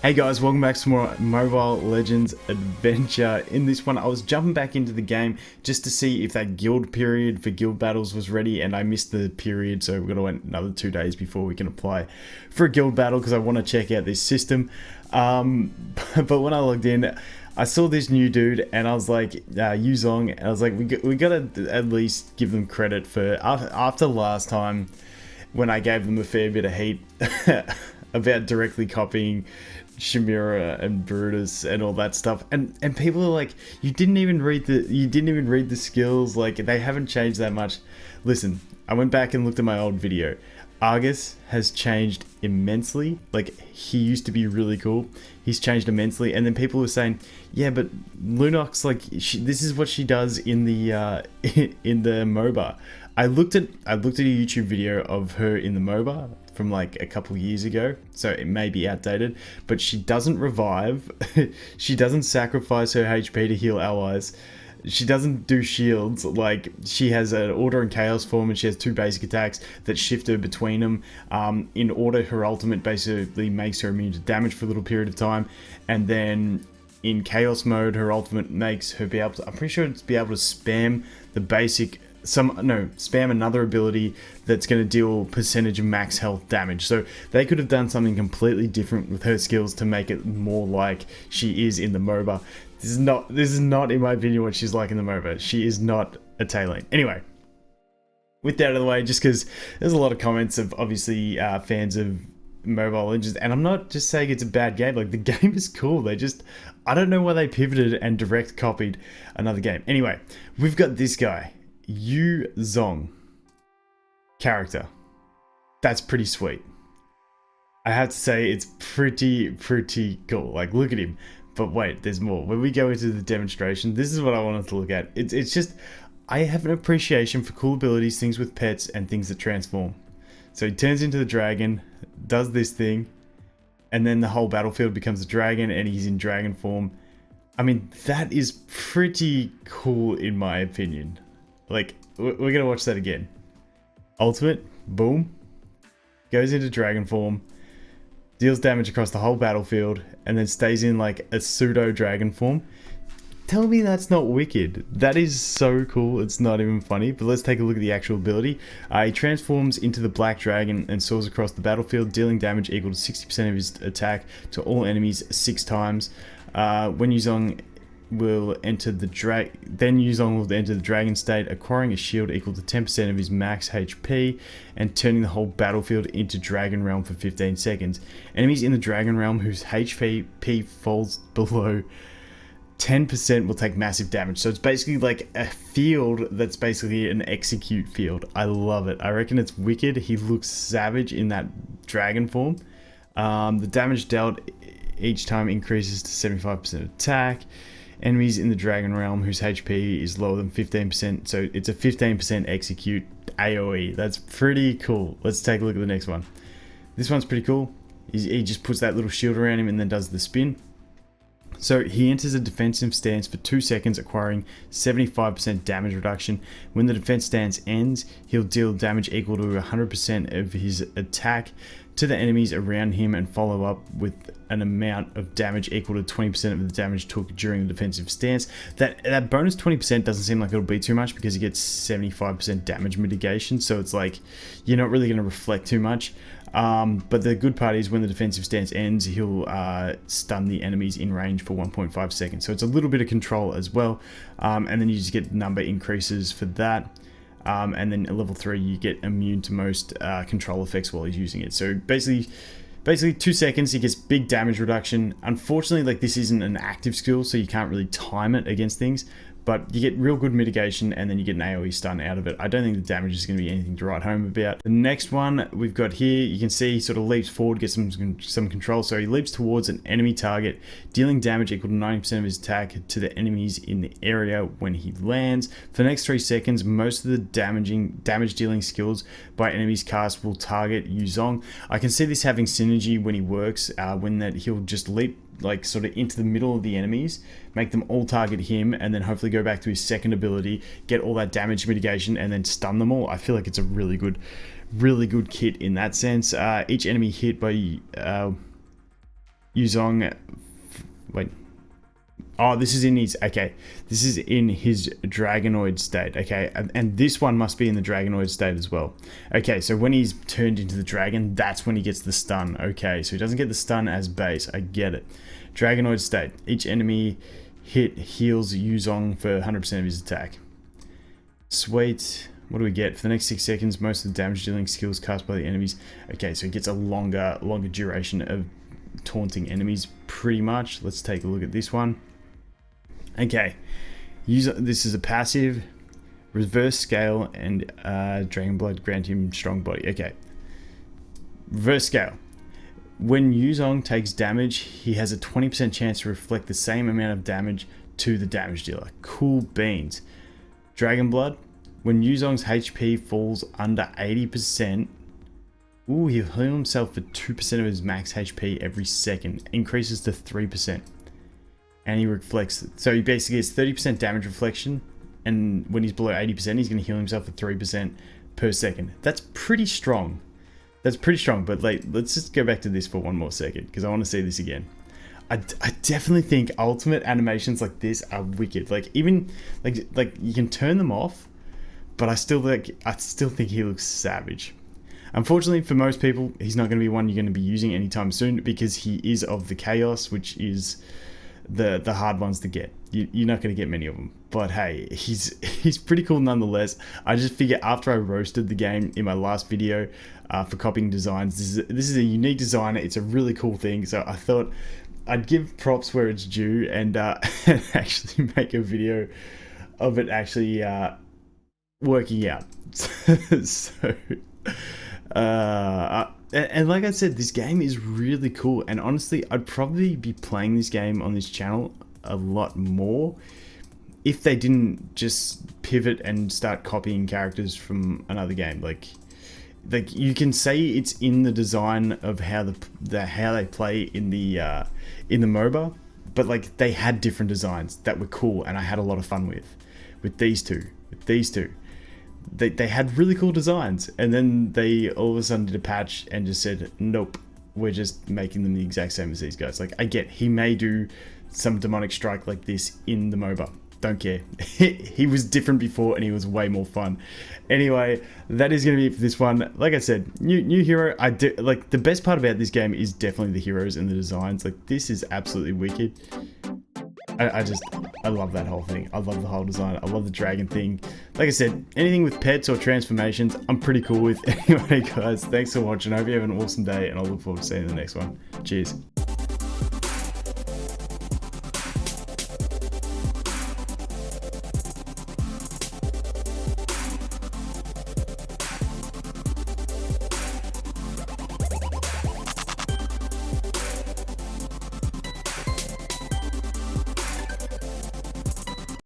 Hey guys, welcome back to more Mobile Legends adventure. In this one, I was jumping back into the game just to see if that guild period for guild battles was ready, and I missed the period, so we're going to wait another 2 days before we can apply for a guild battle because I want to check out this system. But when I logged in, I saw this new dude and I was like, Zhong, and I was like, we gotta at least give them credit for, after last time when I gave them a fair bit of heat about directly copying Chimera and Brutus and all that stuff, and people are like, you didn't even read the skills, like they haven't changed that much. Listen, I went back and looked at my old video. Argus has changed immensely. Like, he used to be really cool, he's changed immensely. And then people were saying, yeah, but Lunox, like, this is what she does in the in the MOBA. I looked at a YouTube video of her in the MOBA from like a couple of years ago, so it may be outdated, but she doesn't revive. She doesn't sacrifice her HP to heal allies. She doesn't do shields. Like, she has an Order and Chaos form, and she has 2 basic attacks that shift her between them. In Order, her ultimate basically makes her immune to damage for a little period of time, and then in Chaos mode, her ultimate makes her be able to, I'm pretty sure it's be able to spam the basic, spam another ability that's going to deal percentage of max health damage. So they could have done something completely different with her skills to make it more like she is in the MOBA. This is not, in my opinion, what she's like in the MOBA. She is not a Taylane. Anyway, with that out of the way, just because there's a lot of comments of obviously fans of Mobile Legends, and I'm not just saying it's a bad game. Like, the game is cool. I don't know why they pivoted and direct copied another game. Anyway, we've got this guy, Zhong character. That's pretty sweet. I have to say, it's pretty cool. Like, look at him. But wait, there's more. When we go into the demonstration, this is what I wanted to look at. It's just, I have an appreciation for cool abilities, things with pets, and things that transform. So he turns into the dragon, does this thing, and then the whole battlefield becomes a dragon, and he's in dragon form. I mean, that is pretty cool in my opinion. Like, we're gonna watch that again. Ultimate, boom, goes into dragon form, deals damage across the whole battlefield, and then stays in like a pseudo dragon form. Tell me that's not wicked. That is so cool, it's not even funny. But let's take a look at the actual ability. He transforms into the black dragon and soars across the battlefield, dealing damage equal to 60% of his attack to all enemies 6 times. When Zhong will enter the dragon state, acquiring a shield equal to 10% of his max HP and turning the whole battlefield into dragon realm for 15 seconds. Enemies in the dragon realm whose HP falls below 10% will take massive damage. So it's basically like a field that's basically an execute field. I love it. I reckon it's wicked. He looks savage in that dragon form. The damage dealt each time increases to 75% attack. Enemies in the dragon realm whose HP is lower than 15%, so it's a 15% execute AoE. That's pretty cool. Let's take a look at the next one. This one's pretty cool. He just puts that little shield around him and then does the spin. So he enters a defensive stance for 2 seconds, acquiring 75% damage reduction. When the defense stance ends, he'll deal damage equal to 100% of his attack to the enemies around him and follow up with an amount of damage equal to 20% of the damage took during the defensive stance. That bonus 20% doesn't seem like it'll be too much because he gets 75% damage mitigation, so it's like you're not really going to reflect too much. But the good part is when the defensive stance ends, he'll stun the enemies in range for 1.5 seconds. So it's a little bit of control as well. And then you just get number increases for that. And then at level 3, you get immune to most control effects while he's using it. So basically 2 seconds, he gets big damage reduction. Unfortunately, like, this isn't an active skill, so you can't really time it against things. But you get real good mitigation, and then you get an AoE stun out of it. I don't think the damage is going to be anything to write home about. The next one we've got here, you can see he sort of leaps forward, gets some control. So he leaps towards an enemy target, dealing damage equal to 90% of his attack to the enemies in the area when he lands. For the next 3 seconds, most of the damage dealing skills by enemies cast will target Zhong. I can see this having synergy when he works, when that he'll just leap like sort of into the middle of the enemies, make them all target him, and then hopefully go back to his second ability, get all that damage mitigation, and then stun them all. I feel like it's a really good kit in that sense. Each enemy hit by Yuzong, wait. Oh, this is in his, okay. This is in his Dragonoid state, okay. And this one must be in the Dragonoid state as well. Okay, so when he's turned into the dragon, that's when he gets the stun. Okay, so he doesn't get the stun as base, I get it. Dragonoid state, each enemy hit heals Yuzong for 100% of his attack. Sweet. What do we get? For the next 6 seconds, most of the damage dealing skills cast by the enemies. Okay, so he gets a longer duration of taunting enemies, pretty much. Let's take a look at this one. Okay, this is a passive, reverse scale, and Dragon Blood grant him strong body. Okay, reverse scale. When Yuzong takes damage, he has a 20% chance to reflect the same amount of damage to the damage dealer. Cool beans. Dragon Blood. When Yuzong's HP falls under 80%, he'll heal himself for 2% of his max HP every second. Increases to 3%. And he reflects. So he basically gets 30% damage reflection. And when he's below 80%, he's going to heal himself for 3% per second. That's pretty strong. That's pretty strong. But like, let's just go back to this for one more second, because I want to see this again. I definitely think ultimate animations like this are wicked. Like, even like you can turn them off, but I still think he looks savage. Unfortunately for most people, he's not going to be one you're going to be using anytime soon, because he is of the chaos, which is the hard ones to get. You're not going to get many of them. But hey, he's pretty cool nonetheless. I just figure after I roasted the game in my last video for copying designs, this is a unique design. It's a really cool thing. So I thought I'd give props where it's due, and actually make a video of it actually working out. So and like I said, this game is really cool, and honestly I'd probably be playing this game on this channel a lot more if they didn't just pivot and start copying characters from another game. Like you can say it's in the design of how how they play in the MOBA, but like they had different designs that were cool, and I had a lot of fun with these two. They had really cool designs, and then they all of a sudden did a patch and just said, nope, we're just making them the exact same as these guys. Like, I get he may do some demonic strike like this in the MOBA, don't care. He was different before, and he was way more fun. Anyway, that is going to be it for this one. Like I said, new hero. Like, the best part about this game is definitely the heroes and the designs. Like, this is absolutely wicked. I love that whole thing. I love the whole design. I love the dragon thing. Like I said, anything with pets or transformations, I'm pretty cool with. Anyway, guys, thanks for watching. I hope you have an awesome day, and I'll look forward to seeing you in the next one. Cheers.